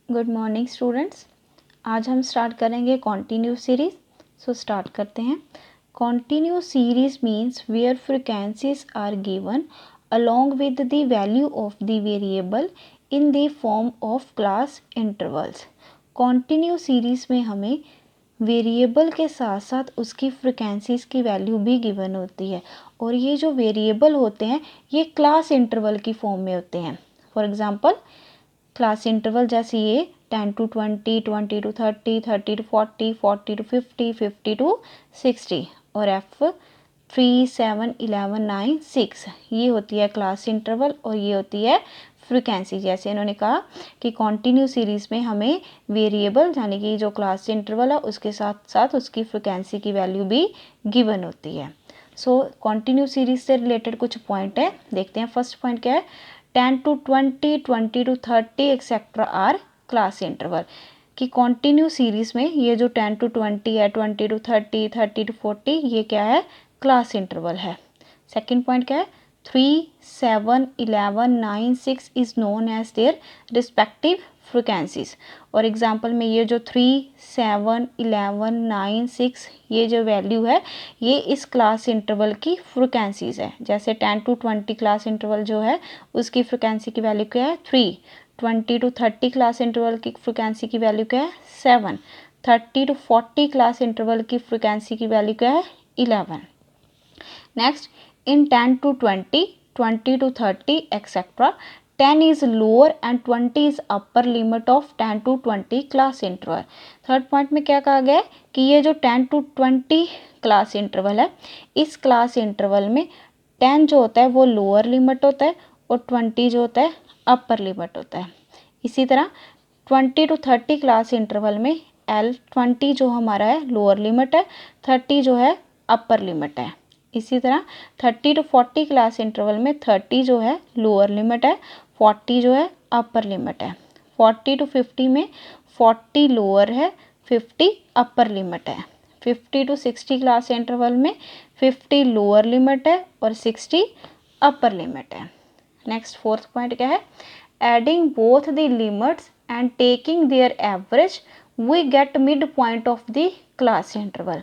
Good morning students. आज हम start करेंगे कॉन्टिन्यूस सीरीज। सो स्टार्ट करते हैं। Continuous series means where frequencies are given along with the value of the variable in the form of class intervals। Continuous series में हमें variable के साथ साथ उसकी फ्रिक्वेंसीज की वैल्यू भी गिवन होती है, और ये जो वेरिएबल होते हैं ये क्लास इंटरवल की फॉर्म में होते हैं। फॉर एग्जांपल क्लास इंटरवल जैसे ये 10 to 20, 20 to 30, 30 to 40, 40 to 50, 50 to 60 और F3, 7, 11, 9, 6 ये होती है क्लास इंटरवल और ये होती है फ्रिक्वेंसी। जैसे इन्होंने कहा कि कॉन्टिन्यू सीरीज में हमें वेरिएबल यानी कि जो क्लास इंटरवल है उसके साथ साथ उसकी फ्रिक्वेंसी की वैल्यू भी गिवन होती है। सो कॉन्टिन्यू सीरीज से रिलेटेड कुछ पॉइंट है, देखते हैं। फर्स्ट पॉइंट क्या है? 10 to 20, 20 to 30 etcetera are class interval. कि कॉन्टिन्यू सीरीज में ये जो 10 to 20 है, 20 to 30, 30 to 40 ये क्या है? क्लास इंटरवल है। सेकंड पॉइंट क्या है? 3, 7, 11, 9, 6 is known as their respective frequencies. और एग्जांपल में ये जो 3, 7, 11, 9, 6 ये जो वैल्यू है ये इस क्लास इंटरवल की फ्रिक्वेंसीज है। जैसे 10 to 20 क्लास इंटरवल जो है उसकी फ्रिक्वेंसी की वैल्यू क्या है? 3। 20 to 30 क्लास इंटरवल की फ्रिक्वेंसी की वैल्यू क्या है? 7। 30 to 40 क्लास इंटरवल की फ्रिक्वेंसी की वैल्यू क्या है? 11। Next, in 10 to 20, 20 to 30 etc. 10 is lower and 20 is upper limit of 10 to 20 class interval. Third point में क्या कहा गया है कि ये जो 10 to 20 क्लास इंटरवल है इस क्लास इंटरवल में 10 जो होता है वो लोअर लिमिट होता है और 20 जो होता है अपर लिमिट होता है। इसी तरह 20 to 30 क्लास इंटरवल में L20 जो हमारा है लोअर लिमिट है, 30 जो है अपर लिमिट है। इसी तरह 30 to 40 क्लास इंटरवल में 30 जो है लोअर लिमिट है, 40 जो है अपर लिमिट है। 40 to 50 में 40 लोअर है, 50 अपर लिमिट है। 50 to 60 क्लास इंटरवल में 50 लोअर लिमिट है और 60 अपर लिमिट है। नेक्स्ट फोर्थ पॉइंट क्या है? Adding both the limits and taking their average we get mid point of the class interval.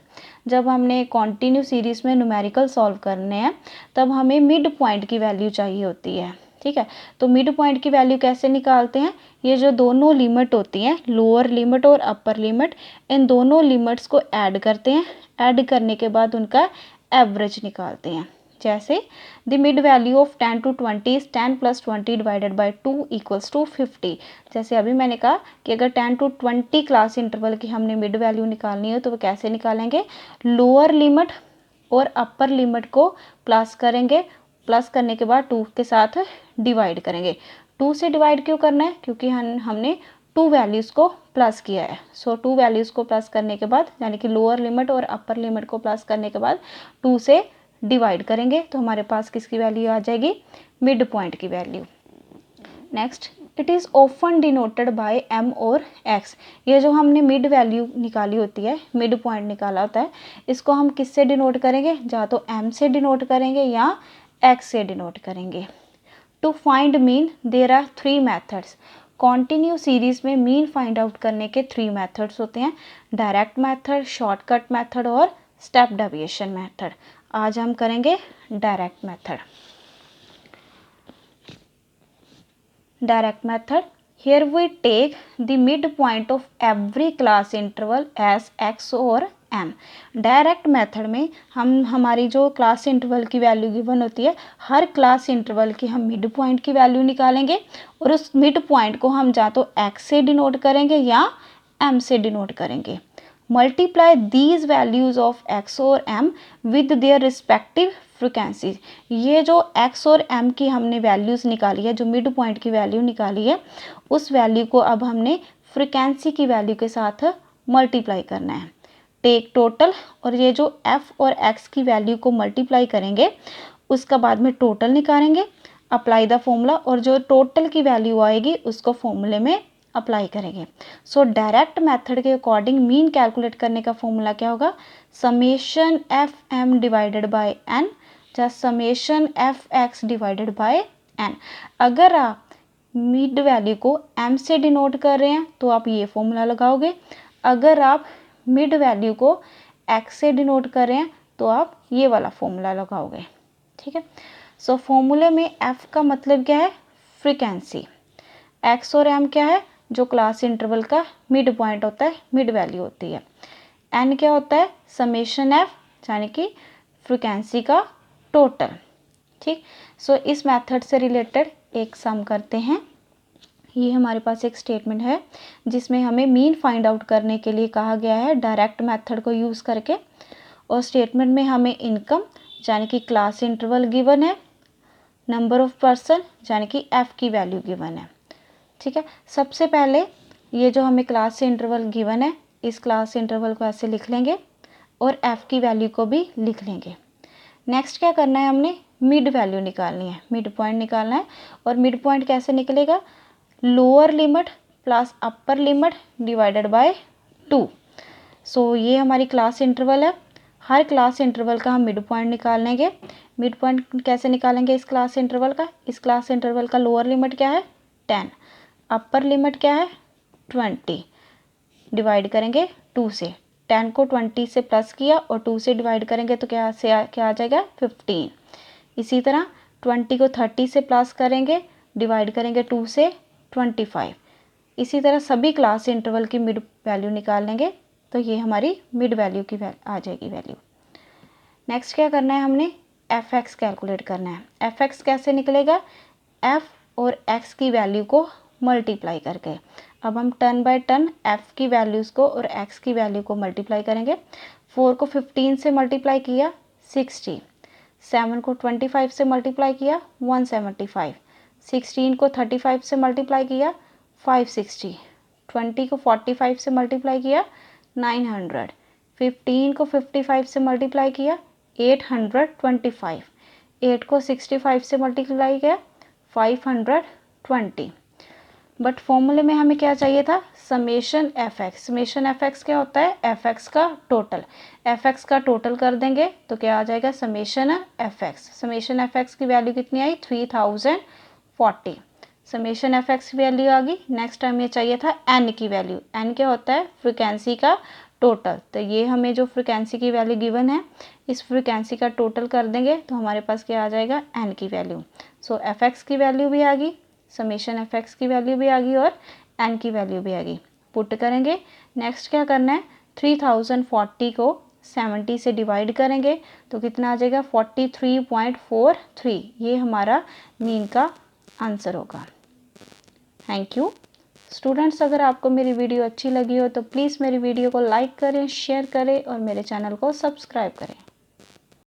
जब हमने कॉन्टिन्यू सीरीज में न्यूमेरिकल सॉल्व करने हैं तब हमें मिड पॉइंट की वैल्यू चाहिए होती है, ठीक है। तो मिड पॉइंट की वैल्यू कैसे निकालते हैं? ये जो दोनों लिमिट होती हैं लोअर लिमिट और अपर लिमिट, इन दोनों लिमिट्स को ऐड करते हैं, ऐड करने के बाद उनका एवरेज निकालते हैं। जैसे the mid value of 10 to 20 is 10 + 20 divided by 2 equals to 50। जैसे अभी मैंने कहा कि अगर 10 to 20 क्लास इंटरवल की हमने मिड वैल्यू निकालनी हो तो वो कैसे निकालेंगे? लोअर लिमिट और अपर लिमिट को प्लस करेंगे, प्लस करने के बाद 2 के साथ डिवाइड करेंगे। 2 से डिवाइड क्यों करना है? क्योंकि हमने 2 वैल्यूज़ को प्लस किया है। सो 2 वैल्यूज़ को प्लस करने के बाद यानी कि लोअर लिमिट और अपर लिमिट को प्लस करने के बाद 2 से डिवाइड करेंगे तो हमारे पास किसकी वैल्यू आ जाएगी? मिड पॉइंट की value. Next, it is often denoted by m और x। ये जो हमने मिड वैल्यू निकाली होती है, मिड पॉइंट निकाला होता है, इसको हम किससे डिनोट करेंगे? या तो m से डिनोट करेंगे या x से डिनोट करेंगे। To find mean there are 3 methods. Continue series में मीन फाइंड आउट करने के 3 मेथड्स होते हैं, डायरेक्ट मेथड, शॉर्टकट मेथड और स्टेप डेविएशन मेथड। आज हम करेंगे direct method. Direct method, here we take the midpoint of every class interval as x और m। डायरेक्ट मेथड में हम हमारी जो क्लास इंटरवल की वैल्यू गिवन होती है हर क्लास इंटरवल की हम मिड पॉइंट की वैल्यू निकालेंगे और उस मिड पॉइंट को हम या तो x से डिनोट करेंगे या m से डिनोट करेंगे। Multiply these values of x और m with their respective frequencies. ये जो x और m की हमने वैल्यूज़ निकाली है, जो मिड पॉइंट की वैल्यू निकाली है, उस वैल्यू को अब हमने फ्रिक्वेंसी की वैल्यू के साथ मल्टीप्लाई करना है। टेक टोटल, और ये जो f और x की वैल्यू को मल्टीप्लाई करेंगे उसका बाद में टोटल निकालेंगे, अप्लाई द फॉर्मूला, और जो टोटल की वैल्यू आएगी उसको फॉर्मूले में अप्लाई करेंगे। सो डायरेक्ट मेथड के अकॉर्डिंग मीन कैलकुलेट करने का फॉर्मूला क्या होगा? Summation FM divided by n या summation FX divided by n। अगर आप मिड वैल्यू को m से डिनोट कर रहे हैं तो आप ये फॉर्मूला लगाओगे, अगर आप मिड वैल्यू को x से डिनोट कर रहे हैं तो आप ये वाला फॉर्मूला लगाओगे। ठीक है, सो फॉर्मूले में f का मतलब क्या है, फ्रीक्वेंसी, x और m क्या है, जो क्लास इंटरवल का मिड पॉइंट होता है, मिड वैल्यू होती है। n क्या होता है, समेशन f, यानी कि फ्रीक्वेंसी का टोटल। ठीक, सो इस मेथड से रिलेटेड एक सम करते हैं। ये हमारे पास एक स्टेटमेंट है जिसमें हमें मीन फाइंड आउट करने के लिए कहा गया है डायरेक्ट मेथड को यूज़ करके, और स्टेटमेंट में हमें इनकम यानी कि क्लास इंटरवल गिवन है, नंबर ऑफ पर्सन यानी कि f की वैल्यू गिवन है। ठीक है, सबसे पहले ये जो हमें क्लास इंटरवल गिवन है, इस क्लास इंटरवल को ऐसे लिख लेंगे और f की वैल्यू को भी लिख लेंगे। नेक्स्ट क्या करना है, हमने मिड वैल्यू निकालनी है, मिड पॉइंट निकालना है। और मिड पॉइंट कैसे निकलेगा, lower limit plus upper limit divided by 2। सो ये हमारी क्लास इंटरवल है, हर क्लास इंटरवल का हम मिड पॉइंट निकाल लेंगे। मिड पॉइंट कैसे निकालेंगे इस क्लास इंटरवल का, इस क्लास इंटरवल का लोअर लिमिट क्या है 10, अपर लिमिट क्या है 20, डिवाइड करेंगे 2 से, 10 को 20 से प्लस किया और 2 से डिवाइड करेंगे तो क्या आ जाएगा 15। इसी तरह 20 को 30 से प्लस करेंगे, डिवाइड करेंगे 2 से 25। इसी तरह सभी क्लास इंटरवल की मिड वैल्यू निकाल लेंगे तो ये हमारी मिड वैल्यू की आ जाएगी वैल्यू। नेक्स्ट क्या करना है, हमने एफ एक्स कैलकुलेट करना है। एफ एक्स कैसे निकलेगा, एफ और एक्स की वैल्यू को मल्टीप्लाई करके। अब हम टर्न बाय टर्न एफ की वैल्यूज़ को और एक्स की वैल्यू को मल्टीप्लाई करेंगे। 4 को 15 से मल्टीप्लाई किया 60, 7 को 25 से मल्टीप्लाई किया 175, 16 को 35 से मल्टीप्लाई किया 560, 20 को 45 से मल्टीप्लाई किया 900, 15 को 55 से मल्टीप्लाई किया 825, 8 को 65 से मल्टीप्लाई किया 520। बट फॉर्मूले में हमें क्या चाहिए था, summation F x. Summation F x क्या होता है, एफ एक्स का टोटल। एफ एक्स का टोटल कर देंगे तो क्या आ जाएगा, summation F x. Summation F x की वैल्यू कितनी आई 3040। समेशन एफ एक्स की वैल्यू आ गई। नेक्स्ट हमें चाहिए था एन की वैल्यू। एन क्या होता है, फ्रिक्वेंसी का टोटल। तो ये हमें जो फ्रिक्वेंसी की वैल्यू गिवन है, इस फ्रिक्वेंसी का टोटल कर देंगे तो हमारे पास क्या आ जाएगा, एन की वैल्यू। सो एफ एक्स की वैल्यू भी आ गई, समेशन एफ एक्स की वैल्यू भी आ गई और एन की वैल्यू भी आ गई। पुट करेंगे। नेक्स्ट क्या करना है, 3040 को 70 से डिवाइड करेंगे तो कितना आ जाएगा 43.43। ये हमारा मीन का आंसर होगा। Thank you students. अगर आपको मेरी वीडियो अच्छी लगी हो तो प्लीज़ मेरी वीडियो को लाइक करें, शेयर करें और मेरे चैनल को सब्सक्राइब करें।